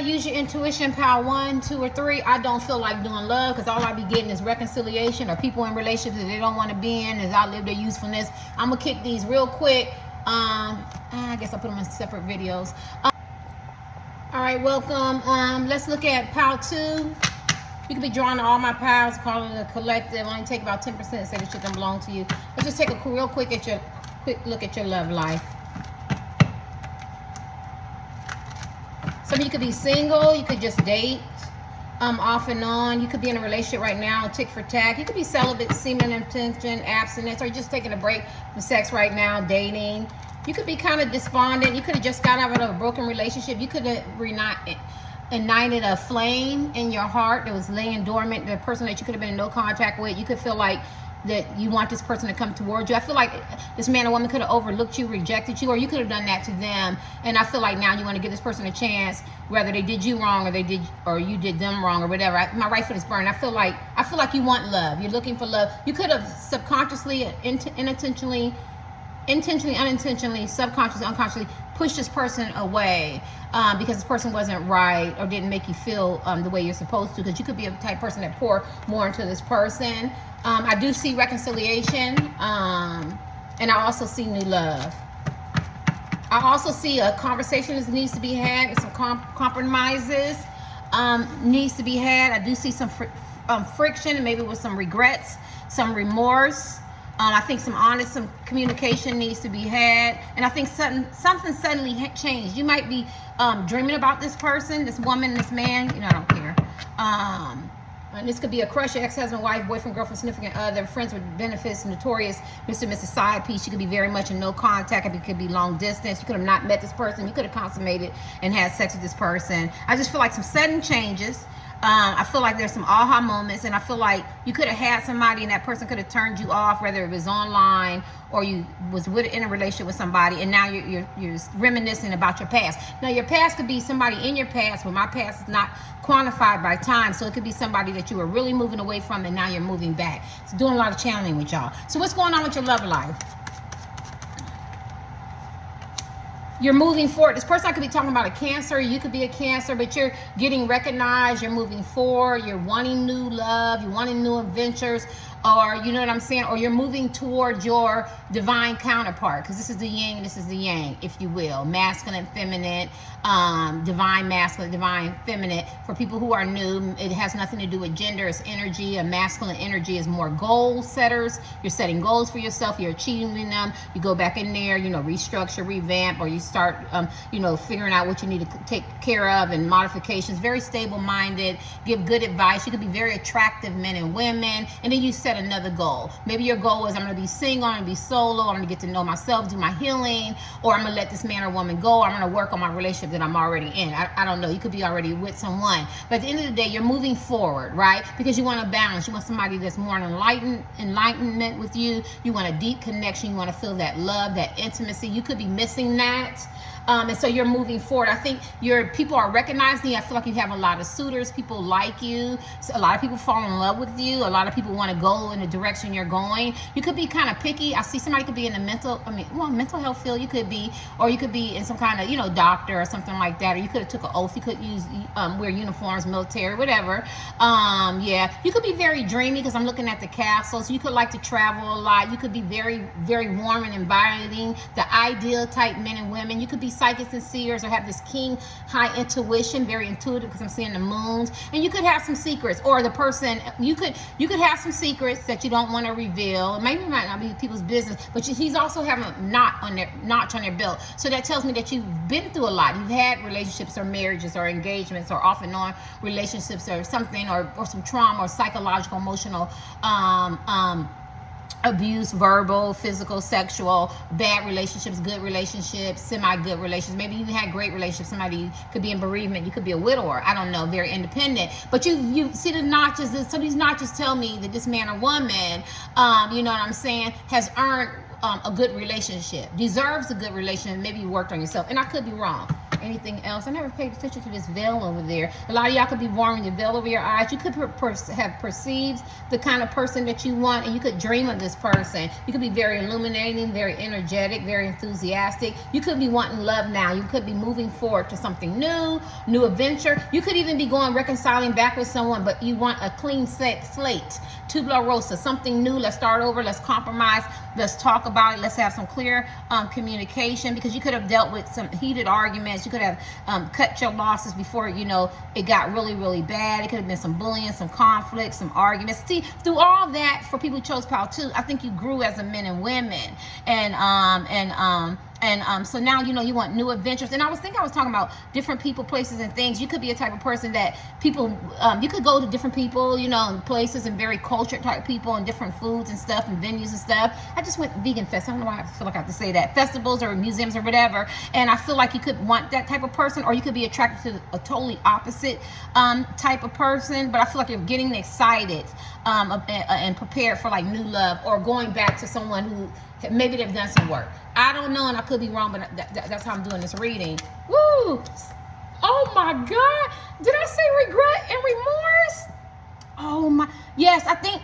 Use your intuition, power 1, 2, or 3. I don't feel like doing love because all I be getting is reconciliation or people in relationships that they don't want to be in as outlive their usefulness. I'm gonna kick these real quick. I guess I'll put them in separate videos. All right, welcome. Let's look at power 2. You could be drawn to all my powers, calling it a collective. Only take about 10%, say the shit don't belong to you. Let's just take a real quick look at your love life. Some of you could be single, you could just date off and on. You could be in a relationship right now, tick for tack. You could be celibate, semen intention, abstinence, or you're just taking a break from sex right now, dating. You could be kind of despondent. You could have just got out of a broken relationship. You could have ignited a flame in your heart that was laying dormant. The person that you could have been in no contact with, you could feel like that you want this person to come towards you. I feel like this man or woman could have overlooked you, rejected you, or you could have done that to them. And I feel like now you want to give this person a chance, whether they did you wrong or you did them wrong or whatever. My right foot is burned. I feel like you want love. You're looking for love. You could have subconsciously, intentionally, unintentionally, subconsciously, unconsciously push this person away because this person wasn't right or didn't make you feel the way you're supposed to, because you could be a type of person that pour more into this person. I do see reconciliation, and I also see new love. I also see a conversation that needs to be had, some compromises needs to be had. I do see some friction, and maybe with some regrets, some remorse. I think some communication needs to be had. And I think something suddenly changed. You might be dreaming about this person, this woman, this man. You know, I don't care. And this could be a crush, your ex-husband, wife, boyfriend, girlfriend, significant other, friends with benefits, notorious Mr. and Mrs. Side Piece. You could be very much in no contact. It could be long distance. You could have not met this person. You could have consummated and had sex with this person. I just feel like some sudden changes. I feel like there's some aha moments, and I feel like you could have had somebody and that person could have turned you off, whether it was online or you was in a relationship with somebody, and now you're reminiscing about your past. Now your past could be somebody in your past, but my past is not quantified by time, so it could be somebody that you were really moving away from and now you're moving back. It's doing a lot of channeling with y'all. So what's going on with your love life? You're moving forward. This person, I could be talking about a Cancer. You could be a Cancer, but you're getting recognized. You're moving forward. You're wanting new love. You're wanting new adventures. Or, you know what I'm saying? Or you're moving towards your divine counterpart. Because this is the yin, this is the yang, if you will. Masculine, feminine, divine masculine, divine feminine. For people who are new, it has nothing to do with gender. It's energy. A masculine energy is more goal setters. You're setting goals for yourself. You're achieving them. You go back in there, restructure, revamp, or you start, figuring out what you need to take care of and modifications. Very stable-minded. Give good advice. You could be very attractive men and women. And then you set another goal. Maybe your goal is I'm going to be single, I'm going to be solo, I'm going to get to know myself, do my healing, or I'm going to let this man or woman go. I'm going to work on my relationship that I'm already in. I don't know. You could be already with someone. But at the end of the day, you're moving forward, right? Because you want to balance. You want somebody that's more enlightenment with you. You want a deep connection. You want to feel that love, that intimacy. You could be missing that. And so you're moving forward. I think people are recognizing you. I feel like you have a lot of suitors. People like you. So a lot of people fall in love with you. A lot of people want to go in the direction you're going. You could be kind of picky. I see somebody could be in the mental health field. You could be, or you could be in some kind of, doctor or something like that. Or you could have took an oath. You could wear uniforms, military, whatever. Yeah, you could be very dreamy because I'm looking at the castle. So you could like to travel a lot. You could be very, very warm and inviting. The ideal type men and women. You could be psychics and seers, or have this keen high intuition, very intuitive, because I'm seeing the moons. And you could have some secrets, or the person, you could have some secrets that you don't want to reveal. Maybe it might not be people's business, but he's also having a notch on their belt. So that tells me that you've been through a lot. You've had relationships or marriages or engagements or off and on relationships or something, or some trauma or psychological, emotional abuse, verbal, physical, sexual, bad relationships, good relationships, semi-good relationships. Maybe you had great relationships. Somebody could be in bereavement. You could be a widower. I don't know. Very independent. But you see the notches. So these notches tell me that this man or woman, you know what I'm saying, has earned a good relationship, deserves a good relationship. Maybe you worked on yourself, and I could be wrong. Anything else? I never paid attention to this veil over there. A lot of y'all could be wearing the veil over your eyes. You could have perceived the kind of person that you want, and you could dream of this person. You could be very illuminating, very energetic, very enthusiastic. You could be wanting love now. You could be moving forward to something new adventure. You could even be reconciling back with someone, but you want a clean slate, tabula rasa, something new. Let's start over. Let's compromise. Let's talk about it. Let's have some clear communication, because you could have dealt with some heated arguments. You could have cut your losses before, it got really, really bad. It could have been some bullying, some conflict, some arguments. See, through all that, for people who chose Pile 2, I think you grew as a men and women. And so now, you want new adventures. And I was talking about different people, places, and things. You could be a type of person that people, you could go to different people, and places, and very cultured type people, and different foods and stuff, and venues and stuff. I just went Vegan Fest. I don't know why I feel like I have to say that. Festivals or museums or whatever. And I feel like you could want that type of person, or you could be attracted to a totally opposite type of person. But I feel like you're getting excited and prepared for like new love, or going back to someone who maybe they've done some work. I don't know, and I could be wrong, but that's how I'm doing this reading. Woo! Oh my God! Did I say regret and remorse? Oh my! Yes, I think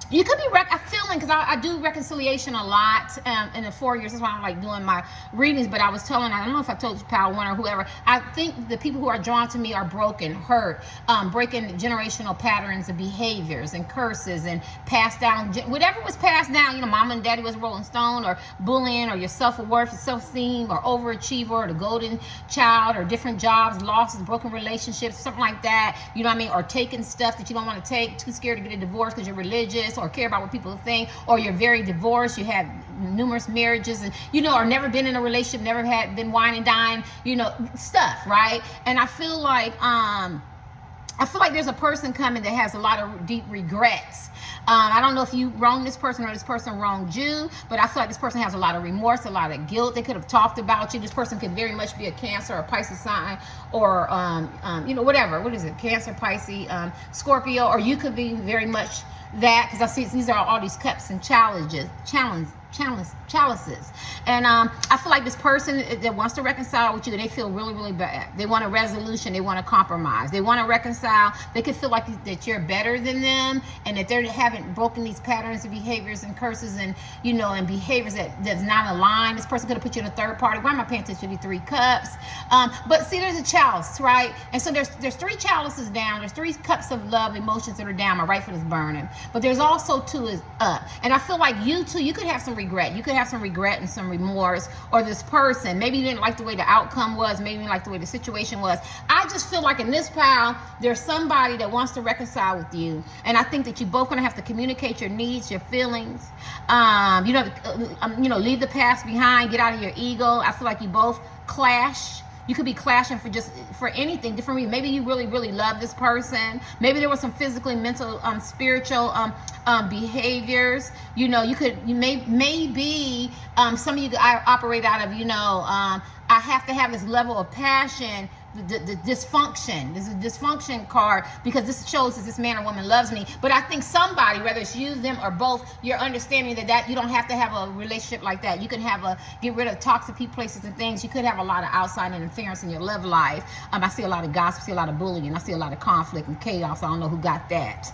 you could be I'm feeling, because I do reconciliation a lot in the 4 years. That's why I'm like doing my readings. But I was telling, I don't know if I told you, Pile 1 or whoever, I think the people who are drawn to me are broken, hurt, breaking generational patterns and behaviors and curses and passed down, whatever was passed down. Mama and daddy was Rolling Stone, or bullying, or your self-worth, self-esteem, or overachiever, or the golden child, or different jobs, losses, broken relationships, something like that. You know what I mean? Or taking stuff that you don't want to take, too scared to get a divorce because you're religious, or care about what people think, or you're very divorced, you have numerous marriages, and or never been in a relationship, never had been wine and dine, stuff, right? And I feel like there's a person coming that has a lot of deep regrets. I don't know if you wronged this person or this person wronged you, but I feel like this person has a lot of remorse, a lot of guilt. They could have talked about you. This person could very much be a Cancer or Pisces sign, or whatever. What is it? Cancer, Pisces, Scorpio, or you could be very much that, because I see these are all these cups and chalices. And I feel like this person that wants to reconcile with you, they feel really, really bad. They want a resolution. They want to compromise. They want to reconcile. They could feel like that you're better than them, and that they haven't broken these patterns and behaviors and curses and and behaviors that's not aligned. This person could have put you in a third party. Why am I paying attention to the 3 cups? But see, there's a chalice, right? And so there's 3 chalices down. There's 3 cups of love, emotions that are down. My right foot is burning. But there's also 2 is up. And I feel like you too, you could have some regret. You could have some regret and some remorse, or this person, maybe you didn't like the way the outcome was, maybe you didn't like the way the situation was. I just feel like in this pile, there's somebody that wants to reconcile with you. And I think that you both going to have to communicate your needs, your feelings, leave the past behind, get out of your ego. I feel like you both clash. You could be clashing for anything, different reasons. Maybe you really, really love this person. Maybe there was some physically, mental, spiritual behaviors. Maybe some of you operate out of, I have to have this level of passion. The dysfunction. This is a dysfunction card, because this shows that this man or woman loves me. But I think somebody, whether it's you, them, or both, you're understanding that you don't have to have a relationship like that. You can get rid of toxic people, places, and things. You could have a lot of outside interference in your love life. I see a lot of gossip, I see a lot of bullying, I see a lot of conflict and chaos. I don't know who got that.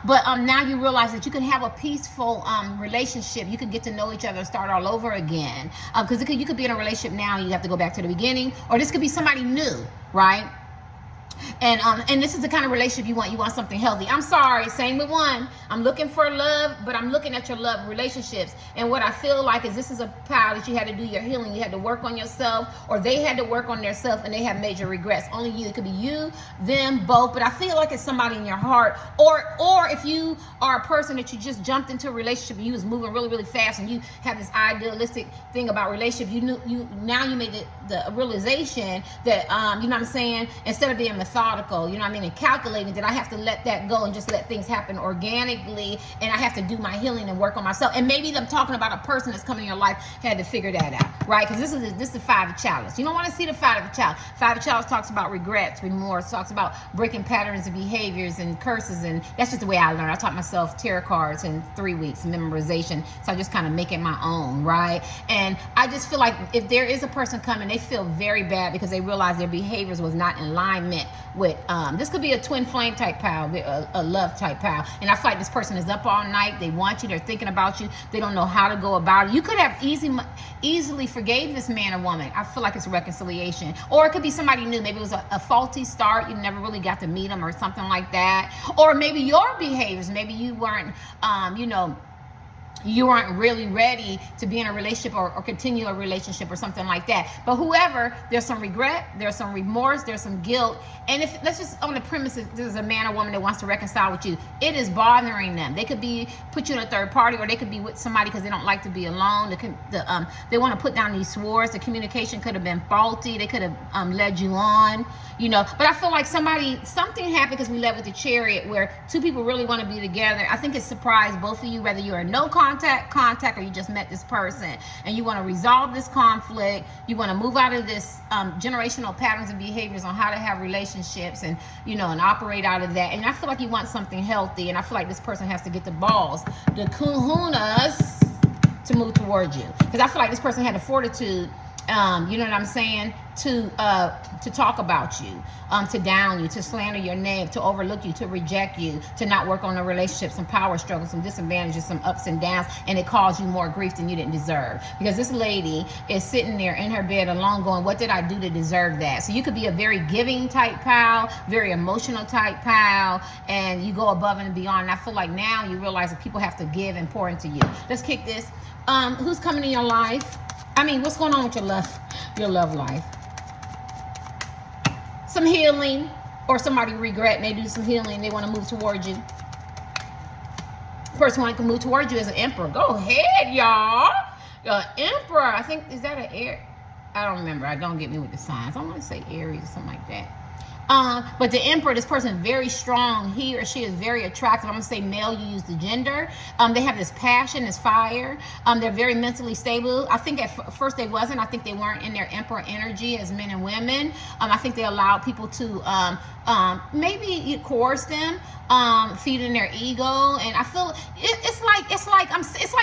But now you realize that you can have a peaceful relationship. You can get to know each other and start all over again. Because you could be in a relationship now and you have to go back to the beginning, or this could be somebody new. Right? And this is the kind of relationship you want. You want something healthy. I'm sorry, same with 1. I'm looking for love, but I'm looking at your love relationships. And what I feel like is this is a pile that you had to do your healing. You had to work on yourself, or they had to work on themselves, and they have major regrets. Only you. It could be you, them, both. But I feel like it's somebody in your heart. Or if you are a person that you just jumped into a relationship and you was moving really, really fast, and you have this idealistic thing about relationship, now you made the realization that, you know what I'm saying, instead of being methodical, you know what I mean, and calculating, that I have to let that go and just let things happen organically, and I have to do my healing and work on myself. And maybe I'm talking about a person that's coming in your life had to figure that out, right? Because this is the Five of Chalice. You don't want to see the Five of Chalice. Five of Chalice talks about regrets, remorse, talks about breaking patterns of behaviors and curses, and that's just the way I learned. I taught myself tarot cards in 3 weeks, memorization, so I just kind of make it my own, right? And I just feel like if there is a person coming, they feel very bad because they realize their behaviors was not in alignment with, this could be a twin flame type pal, a love type pal, and I feel like this person is up all night, they want you, they're thinking about you, they don't know how to go about it. You could have easily forgave this man or woman. I feel like it's a reconciliation, or it could be somebody new. Maybe it was a faulty start, you never really got to meet them or something like that, or maybe your behaviors, maybe you weren't you aren't really ready to be in a relationship or continue a relationship or something like that. But whoever, there's some regret, there's some remorse, there's some guilt. And if, let's just on the premise that there's a man or woman that wants to reconcile with you, it is bothering them. They could be put you in a third party, or they could be with somebody because they don't like to be alone. They want to put down these swords. The communication could have been faulty. They could have led you on, you know. But I feel like something happened, because we led with the Chariot, where two people really want to be together. I think it surprised both of you, whether you're in no contact, or you just met this person and you want to resolve this conflict. You want to move out of this generational patterns and behaviors on how to have relationships, and and operate out of that. And I feel like you want something healthy, and I feel like this person has to get the balls, the kahunas, to move towards you, because I feel like this person had the fortitude, you know what I'm saying, to talk about you, to down you, to slander your name, to overlook you, to reject you, to not work on a relationship, some power struggles, some disadvantages, some ups and downs, and it caused you more grief than you didn't deserve. Because this lady is sitting there in her bed alone going, what did I do to deserve that? So you could be a very giving type pal, very emotional type pal, and you go above and beyond. And I feel like now you realize that people have to give and pour into you. Let's kick this. Who's coming in your life? I mean, what's going on with your love life? Some healing, or somebody regret, and they do some healing, they want to move towards you. Person one can move towards you as an Emperor. Go ahead, y'all. Emperor, I think, is that an Aries? I don't remember. Don't get me with the signs. I want to say Aries or something like that. But the Emperor, this person, very strong. He or she is very attractive. I'm going to say male, you use the gender. They have this passion, this fire. They're very mentally stable. I think at first they wasn't. I think they weren't in their Emperor energy as men and women. I think they allowed people to maybe coerce them, feeding their ego. And I feel it's like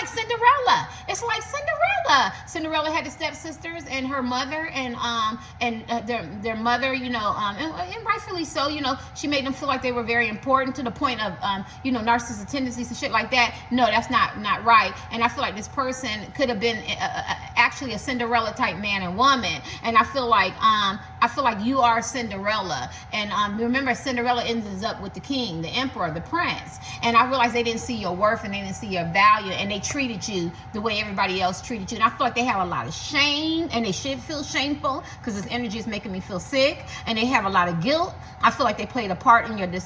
Cinderella. It's like Cinderella. Cinderella had the stepsisters and her mother, and their mother, and rightfully so, she made them feel like they were very important, to the point of narcissistic tendencies and shit like that. No, that's not right. And I feel like this person could have been actually a Cinderella type man and woman. And I feel like you are Cinderella. And remember, Cinderella ends up with the king, the emperor, the prince. And I realized they didn't see your worth, and they didn't see your value, and they treated you the way everybody else treated you. And I feel like they have a lot of shame, and they should feel shameful, because this energy is making me feel sick. And they have a lot of guilt. I feel like they played a part in your the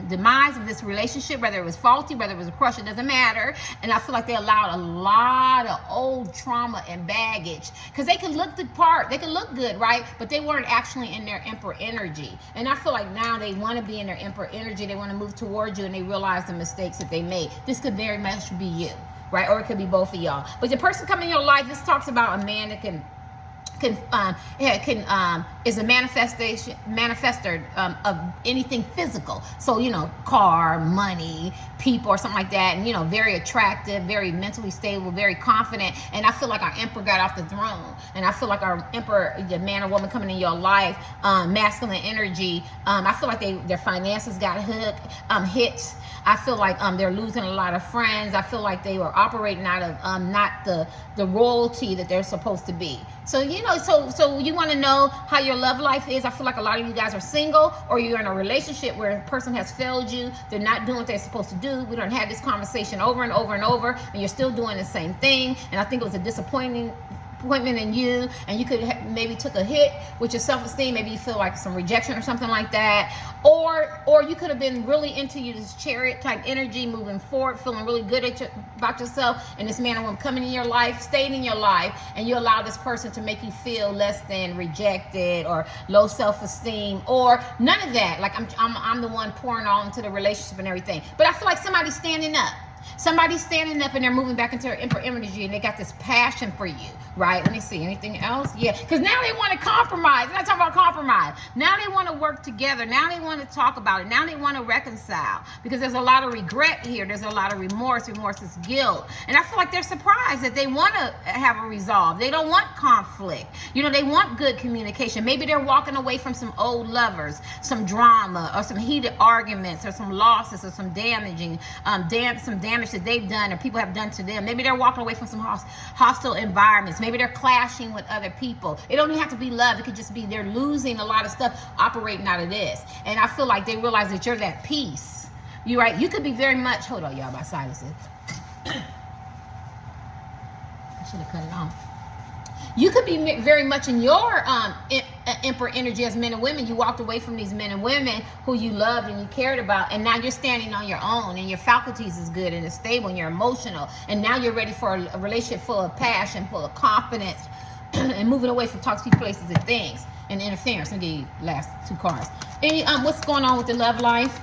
demise of this relationship, whether it was faulty, whether it was a crush, it doesn't matter. And I feel like they allowed a lot of old trauma and baggage, because they can look the part, they can look good, right? But they weren't actually in their Emperor energy. And I feel like now they want to be in their Emperor energy. They want to move towards you, and they realize the mistakes that they made. This could very much be you, right? Or it could be both of y'all. But the person coming in your life, this talks about a man that is a manifester of anything physical. So, car, money, people, or something like that. And, very attractive, very mentally stable, very confident. And I feel like our Emperor got off the throne. And I feel like our Emperor, the man or woman coming in your life, masculine energy, I feel like their finances got hit. I feel like they're losing a lot of friends. I feel like they were operating out of not the royalty that they're supposed to be. So, so you want to know how your love life is. I feel like a lot of you guys are single, or you're in a relationship where a person has failed you. They're not doing what they're supposed to do. We don't have this conversation over and over and over, and you're still doing the same thing. And I think it was a disappointing disappointment in you, and you could maybe took a hit with your self-esteem. Maybe you feel like some rejection or something like that, or you could have been really into you, this chariot type energy, moving forward, feeling really good about yourself, and this man or woman coming in your life, staying in your life, and you allow this person to make you feel less than, rejected, or low self-esteem, or none of that. Like I'm the one pouring all into the relationship and everything. But I feel like somebody's standing up. Somebody's standing up and they're moving back into their emperor energy, and they got this passion for you, right? Let me see. Anything else? Yeah, because now they want to compromise. I'm not talking about compromise. Now they want to work together. Now they want to talk about it. Now they want to reconcile, because there's a lot of regret here. There's a lot of remorse. Remorse is guilt. And I feel like they're surprised that they want to have a resolve. They don't want conflict. You know, they want good communication. Maybe they're walking away from some old lovers, some drama, or some heated arguments, or some losses, or some damaging, some damage that they've done or people have done to them. Maybe they're walking away from some hostile environments. Maybe they're clashing with other people. It don't even have to be love. It could just be they're losing a lot of stuff operating out of this. And I feel like they realize that you're that peace. You're right. You could be very much, hold on, y'all, my sinuses. I should have cut it off. You could be very much in your emperor energy as men and women. You walked away from these men and women who you loved and you cared about, and now you're standing on your own, and your faculties is good and it's stable, and you're emotional, and now you're ready for a relationship full of passion, full of confidence, and moving away from toxic places and things and interference. I'll give you last two cards. Any what's going on with the love life?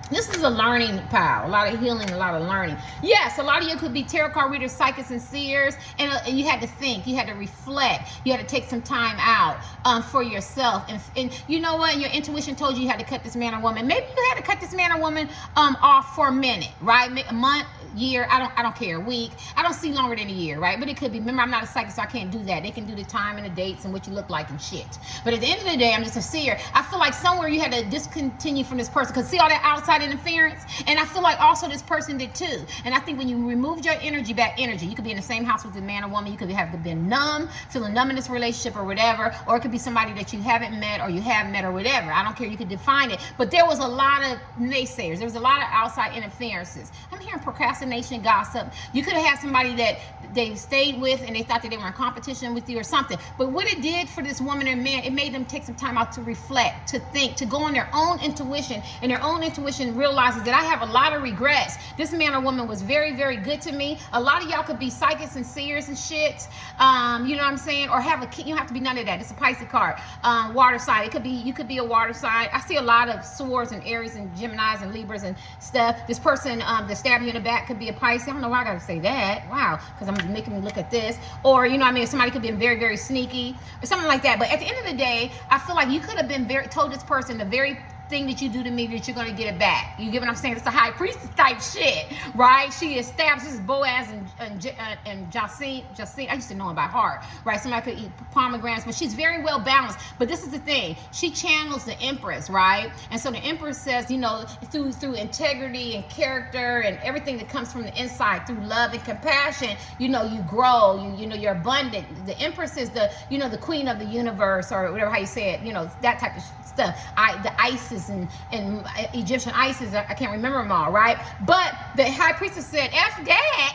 This is a learning pile, a lot of healing, a lot of learning. Yes, a lot of you could be tarot card readers, psychics, and seers, and you had to think, you had to reflect, you had to take some time out for yourself. And you know what? Your intuition told you had to cut this man or woman. Maybe you had to cut this man or woman off for a minute, right? A month, year, I don't care, a week. I don't see longer than a year, right? But it could be. Remember, I'm not a psychic, so I can't do that. They can do the time and the dates and what you look like and shit. But at the end of the day, I'm just a seer. I feel like somewhere you had to discontinue from this person, because see all that outside interference? And I feel like also this person did too. And I think when you removed your energy, you could be in the same house with the man or woman. You could have been numb, feeling numb in this relationship or whatever. Or it could be somebody that you haven't met or you have met or whatever. I don't care. You could define it. But there was a lot of naysayers. There was a lot of outside interferences. I'm hearing procrastination, gossip. You could have had somebody that they stayed with and they thought that they were in competition with you or something. But what it did for this woman and man, it made them take some time out to reflect, to think, to go on their own intuition. And their own intuition realizes that I have a lot of regrets. This man or woman was very, very good to me. A lot of y'all could be psychics and seers and shit. You know what I'm saying? Or have a kid. You don't have to be none of that. It's a Pisces card. Water sign. It could be, you could be a water sign. I see a lot of swords and Aries and Geminis and Libras and stuff. This person that stabbed you in the back could be a Pisces. I don't know why I gotta say that. Wow. Because I'm making me look at this. Or, you know what I mean? Somebody could be very, very sneaky or something like that. But at the end of the day, I feel like you could have been told this person the very thing that you do to me, that you're going to get it back. You get what I'm saying? It's a high priestess type shit, right? She establishes Boaz and Jacine. I used to know him by heart, right? Somebody could eat pomegranates, but she's very well balanced. But this is the thing. She channels the Empress, right? And so the Empress says, you know, through integrity and character and everything that comes from the inside, through love and compassion, you know, you grow, you know, you're abundant. The Empress is the, you know, the queen of the universe, or whatever how you say it, you know, that type of stuff. The Isis and Egyptian Isis, I can't remember them all, right? But the high priestess said, F that.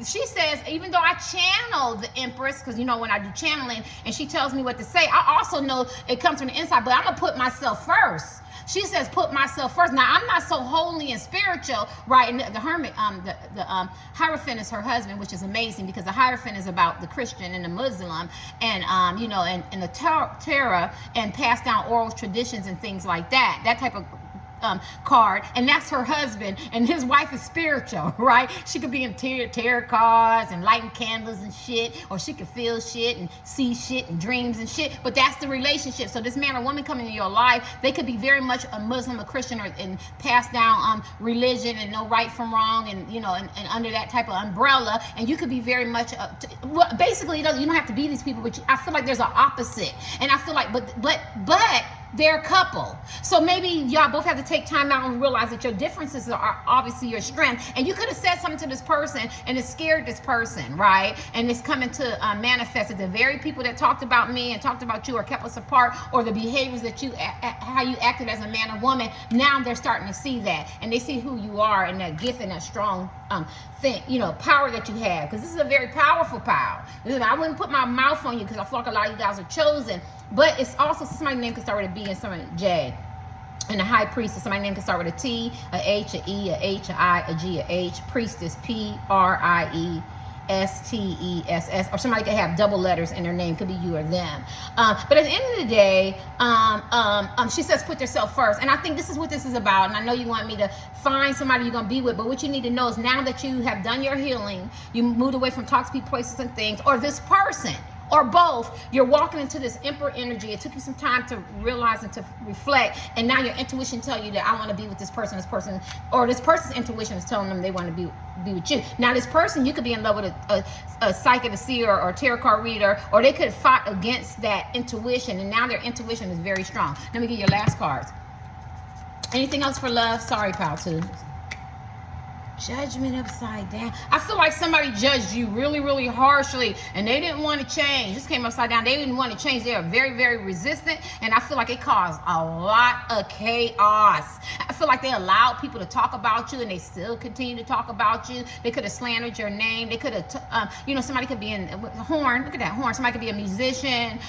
She says, even though I channel the Empress, because you know when I do channeling and she tells me what to say, I also know it comes from the inside, but I'm gonna put myself first. She says, put myself first. Now, I'm not so holy and spiritual, right? And the hermit, the Hierophant is her husband, which is amazing, because the Hierophant is about the Christian and the Muslim, and you know, and the Torah, and passed down oral traditions and things like that. That type of card, and that's her husband, and his wife is spiritual, right? She could be in tarot cards and lighting candles and shit, or she could feel shit and see shit and dreams and shit, but that's the relationship. So this man or woman coming into your life, they could be very much a Muslim, a Christian, or and pass down religion and know right from wrong, and you know, and under that type of umbrella, and you could be very much well, basically, you don't have to be these people, but I feel like there's an opposite, and I feel like but they're a couple. So maybe y'all both have to take time out and realize that your differences are obviously your strength. And you could have said something to this person and it scared this person, right? And it's coming to manifest that the very people that talked about me and talked about you or kept us apart, or the behaviors that you, how you acted as a man or woman, now they're starting to see that. And they see who you are and that gift and that strong thing, you know, power that you have. Because this is a very powerful power. Listen, I wouldn't put my mouth on you because I feel like a lot of you guys are chosen. But it's also, somebody's name can start with a B and somebody J. And the high priestess, somebody's name can start with a T, a H, a E, a H, a I, a G, a H. Priestess, P-R-I-E-S-T-E-S-S. Or somebody could have double letters in their name. Could be you or them. But at the end of the day, she says put yourself first. And I think this is what this is about. And I know you want me to find somebody you're going to be with. But what you need to know is now that you have done your healing, you moved away from toxic people, places, and things, or this person, or both, you're walking into this emperor energy. It took you some time to realize and to reflect, and now your intuition tell you that I want to be with this person, or this person's intuition is telling them they want to be with you. Now this person, you could be in love with a psychic, a seer, or tarot card reader, or they could have fought against that intuition, and now their intuition is very strong. Let me get your last cards. Anything else for love? Sorry, pal, too. Judgment upside down. I feel like somebody judged you really, really harshly and they didn't want to change. This came upside down. They didn't want to change. They are very, very resistant. And I feel like it caused a lot of chaos. I feel like they allowed people to talk about you and they still continue to talk about you. They could have slandered your name. They could have, you know, somebody could be in a horn. Look at that horn. Somebody could be a musician.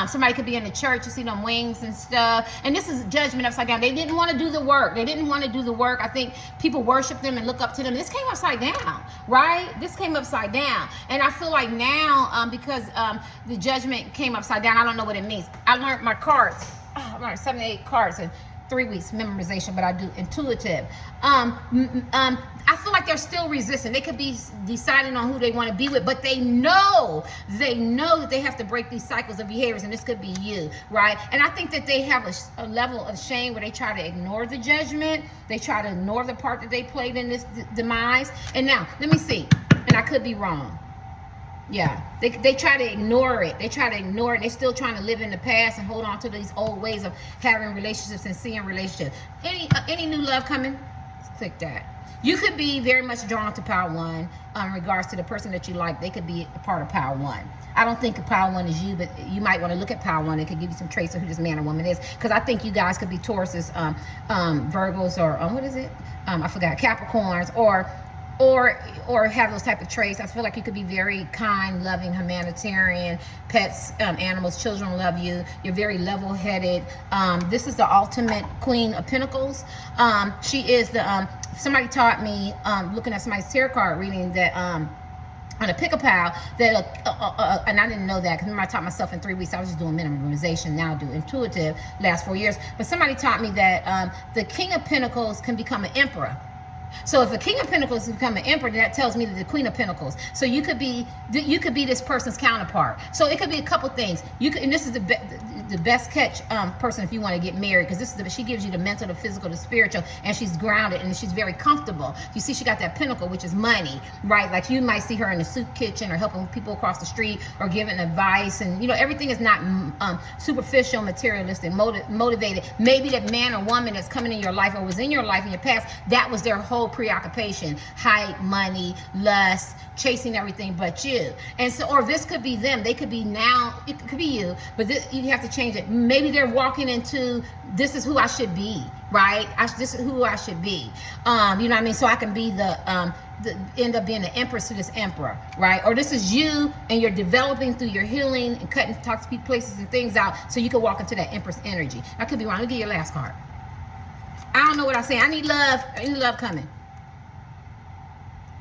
Somebody could be in the church. You see them wings and stuff. And this is judgment upside down. They didn't want to do the work. They didn't want to do the work. I think people worship them and look up to them. This came upside down, right? This came upside down. And I feel like now, because the judgment came upside down, I don't know what it means. I learned my cards. I learned 7 to 8 cards in 3 weeks memorization, but I do intuitive. I feel like they're still resistant. They could be deciding on who they want to be with, but they know that they have to break these cycles of behaviors, and this could be you, right? And I think that they have a level of shame where they try to ignore the judgment. They try to ignore the part that they played in this demise. And now, let me see, and I could be wrong. Yeah, they try to ignore it. They try to ignore it. They're still trying to live in the past and hold on to these old ways of having relationships and seeing relationships. Any new love coming? Click that. You could be very much drawn to Power One in regards to the person that you like. They could be a part of Power One. I don't think Power One is you, but you might want to look at Power One. It could give you some traits of who this man or woman is. Because I think you guys could be Tauruses, Virgos, or what is it? I forgot, Capricorns, or have those type of traits. I feel like you could be very kind, loving, humanitarian, pets, animals, children love you. You're very level-headed. This is the ultimate Queen of Pentacles. She is the, somebody taught me, looking at somebody's tarot card reading, that on a pick-a-pal, that and I didn't know that, because remember I taught myself in 3 weeks. I was just doing memorization. Now I do intuitive last 4 years. But somebody taught me that the King of Pentacles can become an emperor. So if the King of Pentacles become an emperor, that tells me that the Queen of Pentacles. So you could be this person's counterpart. So it could be a couple things. You could, and this is the best catch person if you want to get married, because this is she gives you the mental, the physical, the spiritual, and she's grounded and she's very comfortable. You see, she got that pentacle, which is money, right? Like you might see her in the soup kitchen or helping people across the street or giving advice, and you know everything is not superficial, materialistic, motivated. Maybe that man or woman that's coming in your life or was in your life in your past, that was their whole preoccupation: height, money, lust, chasing everything but you. And so, or this could be them. They could be now, it could be you, but you have to change it. Maybe they're walking into, this is who I should be, right? This is who I should be. You know what I mean? So I can be end up being the empress to this emperor, right? Or this is you and you're developing through your healing and cutting toxic places and things out so you can walk into that empress energy. I could be wrong. Let me get your last card. I don't know what I say. I need love. I need love coming.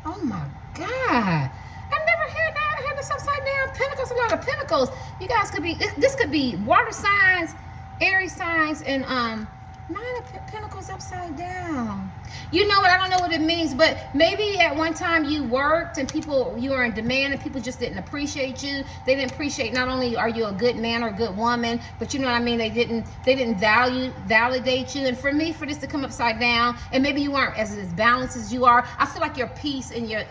Oh my God. I've never had that. I had this upside down pentacles, a lot of pentacles. You guys could be, this could be water signs, Aries signs, and Nine of Pentacles upside down. You know what? I don't know what it means, but maybe at one time you worked and you were in demand and people just didn't appreciate you. They didn't appreciate, not only are you a good man or a good woman, but you know what I mean? They didn't validate you. And for me, for this to come upside down, and maybe you weren't as balanced as you are, I feel like your peace and your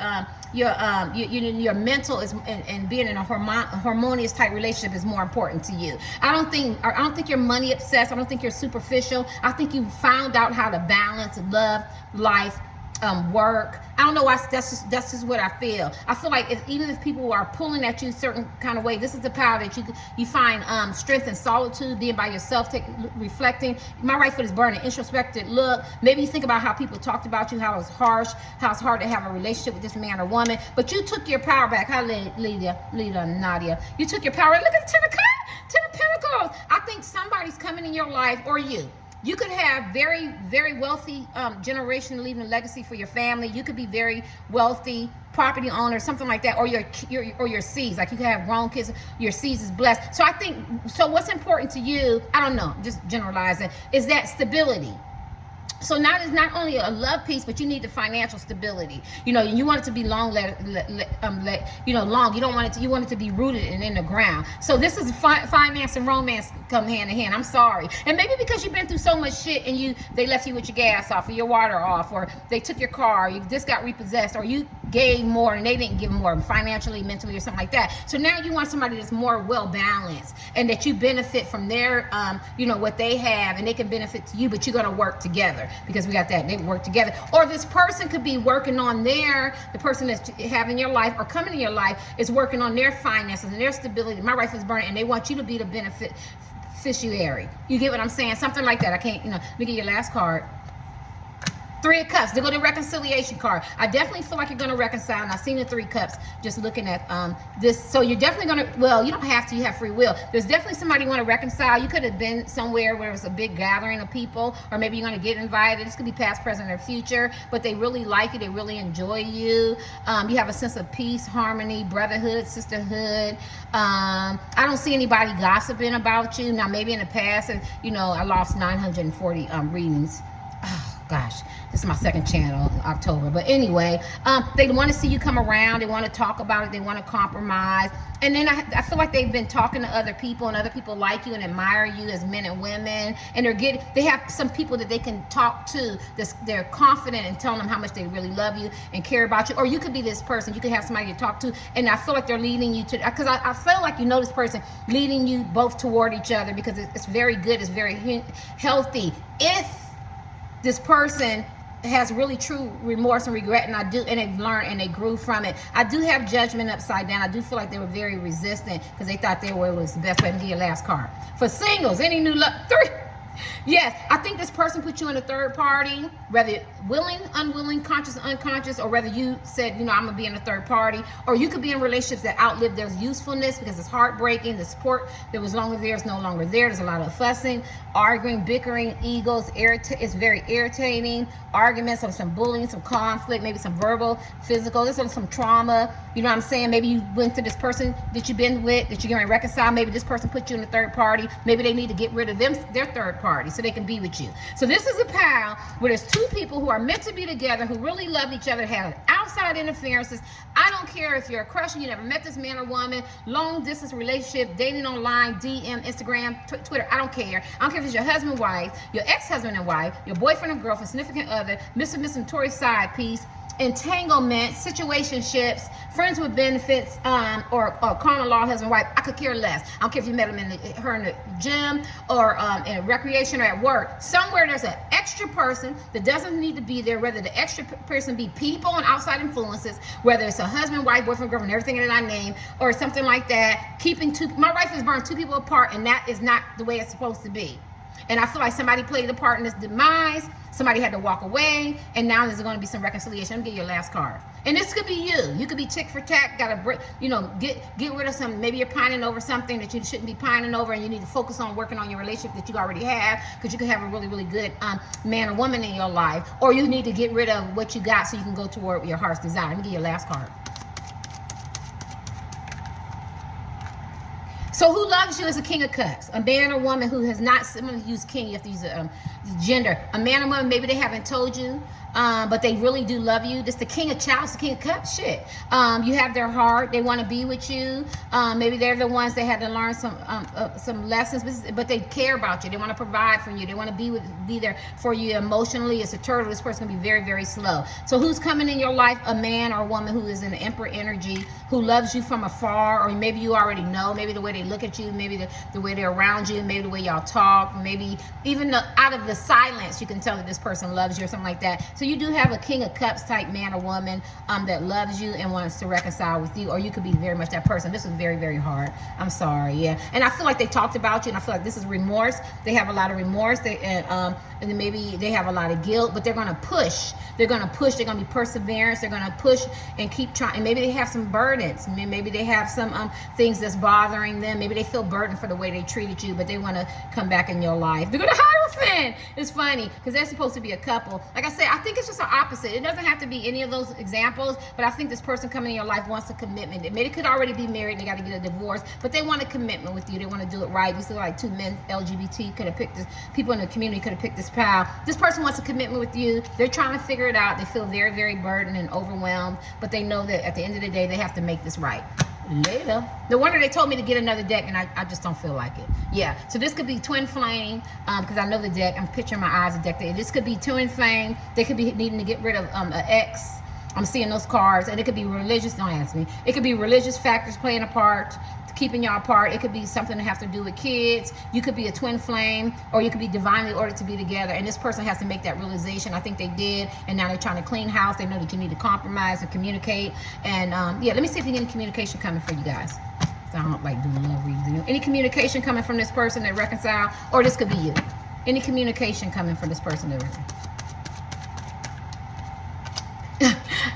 mental is and being in a harmonious type relationship is more important to you. I don't think you're money obsessed. I don't think you're superficial. I think you found out how to balance love, life, work. I don't know why. That's just what I feel. I feel like even if people are pulling at you a certain kind of way, this is the power that you find strength and solitude, being by yourself, reflecting. My right foot is burning. Introspective look. Maybe you think about how people talked about you, how it's harsh, how it's hard to have a relationship with this man or woman. But you took your power back. Hi, Nadia. You took your power. Look at the Ten of Pentacles. I think somebody's coming in your life, or you. You could have very, very wealthy generation leaving a legacy for your family. You could be very wealthy property owner, something like that, or your seeds. Like you could have grown kids, your seeds is blessed. So I think, so what's important to you, I don't know, just generalizing, is that stability. So now it's not only a love piece, but you need the financial stability. You know, you want it to be long, long. You don't want it to. You want it to be rooted and in the ground. So this is finance and romance come hand in hand. I'm sorry, and maybe because you've been through so much shit, and they left you with your gas off, or your water off, or they took your car, you just got repossessed, or you gave more and they didn't give more financially, mentally, or something like that. So now you want somebody that's more well balanced, and that you benefit from their, what they have, and they can benefit to you, but you're gonna work together. Because we got that, they work together. Or this person could be working on the person that's having your life or coming in your life is working on their finances and their stability. My right foot is burning, and they want you to be the beneficiary. You get what I'm saying? Something like that. I can't, let me get your last card. Three of Cups. They go to reconciliation card. I definitely feel like you're going to reconcile. And I've seen the Three Cups just looking at this. So you're definitely going to, well, you don't have to. You have free will. There's definitely somebody you want to reconcile. You could have been somewhere where it's a big gathering of people, or maybe you're going to get invited. This could be past, present, or future, but they really like you. They really enjoy you. You have a sense of peace, harmony, brotherhood, sisterhood. I don't see anybody gossiping about you. Now, maybe in the past, and I lost 940 readings. Oh, gosh, this is my second channel in October. But anyway, they want to see you come around. They want to talk about it. They want to compromise. And then I feel like they've been talking to other people, and other people like you and admire you as men and women. And they have some people that they can talk to. They're confident in telling them how much they really love you and care about you. Or you could be this person. You could have somebody to talk to. And I feel like they're leading you to, because I feel like this person leading you both toward each other, because it's very good. It's very healthy. If this person has really true remorse and regret, and they've learned and they grew from it. I do have Judgment upside down. I do feel like they were very resistant because they thought was the best way to get your last card. For singles, any new love? Three. Yes, I think this person put you in a third party, whether willing, unwilling, conscious, unconscious, or whether you said, I'm going to be in a third party. Or you could be in relationships that outlive their usefulness because it's heartbreaking. The support that was longer there is no longer there. There's a lot of fussing, arguing, bickering, egos. It's very irritating. Arguments, some bullying, some conflict, maybe some verbal, physical. There's some trauma. You know what I'm saying? Maybe you went to this person that you've been with, that you're going to reconcile. Maybe this person put you in a third party. Maybe they need to get rid of their third party so they can be with you. So this is a pile where there's two people who are meant to be together, who really love each other, have outside interferences. I don't care if you're a crush and you never met this man or woman, long distance relationship, dating online, DM, Instagram, Twitter. I don't care. I don't care if it's your husband, wife, your ex-husband and wife, your boyfriend and girlfriend, significant other, Mr. and Mrs. Tory side piece, entanglement, situationships, friends with benefits, or common law husband, wife. I could care less. I don't care if you met him in the gym, or in recreation, or at work. Somewhere there's an extra person that doesn't need to be there, whether the extra person be people and outside influences, whether it's a husband, wife, boyfriend, girlfriend, everything that I name, or something like that. My wife has burned two people apart, and that is not the way it's supposed to be. And I feel like somebody played a part in this demise. Somebody had to walk away, and now there's going to be some reconciliation. Let me get your last card. And this could be you. You could be tick for tack, got to get rid of some. Maybe you're pining over something that you shouldn't be pining over, and you need to focus on working on your relationship that you already have, because you could have a really, really good man or woman in your life. Or you need to get rid of what you got so you can go toward your heart's desire. Let me get your last card. So who loves you is a King of Cups. A man or woman who has not, I'm going to use king, you have to use gender. A man or woman, maybe they haven't told you, but they really do love you. This the King of Chalice, the King of Cups, shit. You have their heart. They want to be with you. Maybe they're the ones that had to learn some lessons, but they care about you. They want to provide for you. They want to be there for you emotionally. It's a turtle. This person can be very, very slow. So who's coming in your life? A man or a woman who is in the Emperor energy, who loves you from afar, or maybe you already know. Maybe the way they look at you, maybe the way they're around you, maybe the way y'all talk, maybe even out of the silence, you can tell that this person loves you or something like that. So you do have a King of Cups type man or woman that loves you and wants to reconcile with you, or you could be very much that person. This is very, very hard. I'm sorry, yeah. And I feel like they talked about you, and I feel like this is remorse. They have a lot of remorse, and then maybe they have a lot of guilt, but they're going to push. They're going to push. They're going to be perseverance. They're going to push and keep trying. And maybe they have some burdens. Maybe they have some things that's bothering them. Maybe they feel burdened for the way they treated you, but they want to come back in your life. They're going to Hierophant. It's funny because they're supposed to be a couple. Like I said, I think it's just the opposite. It doesn't have to be any of those examples, but I think this person coming in your life wants a commitment. Maybe they could already be married and they got to get a divorce, but they want a commitment with you. They want to do it right. We still like two men, LGBT, could have picked this. People in the community could have picked this pal. This person wants a commitment with you. They're trying to figure it out. They feel very, very burdened and overwhelmed, but they know that at the end of the day, they have to make this right. Later. No wonder they told me to get another deck, and I just don't feel like it. Yeah, so this could be Twin Flame, because I know the deck. I'm picturing my eyes a deck there. This could be Twin Flame. They could be needing to get rid of an ex. I'm seeing those cards, and it could be religious. Don't ask me. It could be religious factors playing a part, keeping y'all apart. It could be something that have to do with kids. You could be a twin flame, or you could be divinely ordered to be together, and this person has to make that realization. I think they did, and now they're trying to clean house. They know that you need to compromise and communicate, and yeah, let me see if we get any communication coming for you guys. So I don't like doing love readings. Any communication coming from this person that reconcile, or this could be you. Any communication coming from this person that reconcile.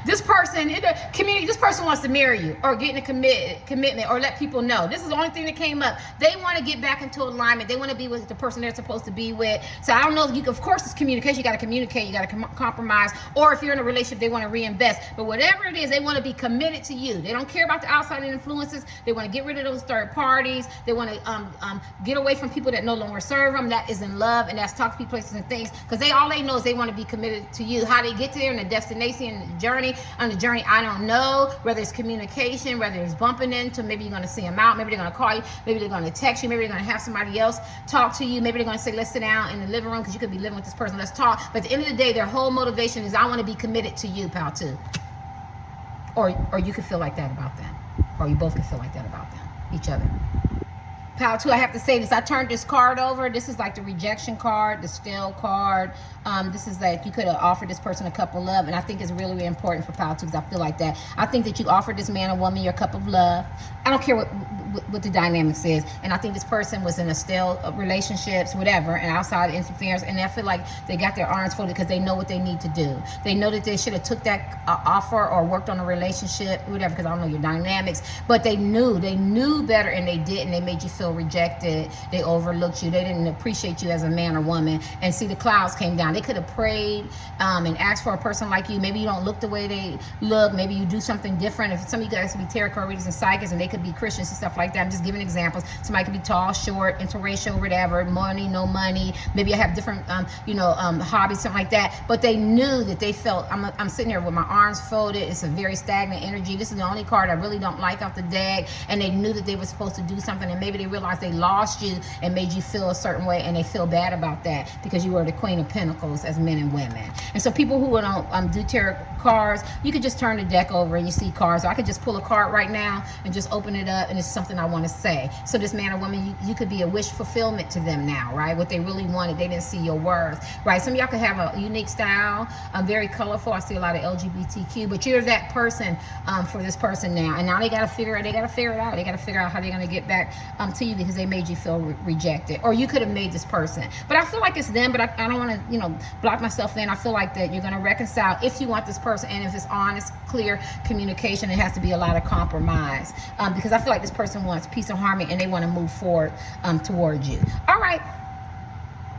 This person in the community, this person wants to marry you or get in a commitment or let people know. This is the only thing that came up. They want to get back into alignment. They want to be with the person they're supposed to be with. So I don't know if you can, of course, it's communication. You got to communicate. You got to compromise. Or if you're in a relationship, they want to reinvest. But whatever it is, they want to be committed to you. They don't care about the outside influences. They want to get rid of those third parties. They want to get away from people that no longer serve them. That is in love, and that's toxic places and things. Because all they know is they want to be committed to you. How they get there and the destination and the journey. On the journey, I don't know, whether it's communication, whether it's bumping into, maybe you're going to see them out, maybe they're going to call you, maybe they're going to text you, maybe they're going to have somebody else talk to you, maybe they're going to say, let's sit down in the living room, because you could be living with this person, let's talk. But at the end of the day, their whole motivation is, I want to be committed to you, pal, too. Or you could feel like that about them. Or you both could feel like that about them, each other. Pal, too, I have to say this. I turned this card over. This is like the rejection card, the still card. This is like you could have offered this person a cup of love, and I think it's really, really important for Pal, too, because I feel like that. I think that you offered this man or woman your cup of love. I don't care what the dynamics is, and I think this person was in a still relationships, whatever, and outside interference, and I feel like they got their arms folded because they know what they need to do. They know that they should have took that offer or worked on a relationship, whatever, because I don't know your dynamics, but they knew better, and they didn't. They made you feel rejected. They overlooked you. They didn't appreciate you as a man or woman. And see, the clouds came down. They could have prayed and asked for a person like you. Maybe you don't look the way they look. Maybe you do something different. If some of you guys could be tarot card readers and psychics, and they could be Christians and stuff like that. I'm just giving examples. Somebody could be tall, short, interracial, whatever, money, no money. Maybe I have different, hobbies, something like that. But they knew that they felt, I'm sitting there with my arms folded. It's a very stagnant energy. This is the only card I really don't like off the deck. And they knew that they were supposed to do something, and maybe they realized they lost you and made you feel a certain way, and they feel bad about that because you were the Queen of Pentacles as men and women. And so people who don't do tarot cards, you could just turn the deck over and you see cards. Or I could just pull a card right now and just open it up, and it's something I want to say. So this man or woman, you could be a wish fulfillment to them now, right? What they really wanted, they didn't see your worth, right? Some of y'all could have a unique style, very colorful. I see a lot of LGBTQ, but you're that person for this person now. And now they got to figure it out. They got to figure out how they're going to get back to you because they made you feel rejected. Or you could have made this person. But I feel like it's them, but I don't want to, block myself in. I feel like that you're going to reconcile if you want this person, and if it's honest, clear communication, it has to be a lot of compromise because I feel like this person wants peace and harmony, and they want to move forward towards you. All right.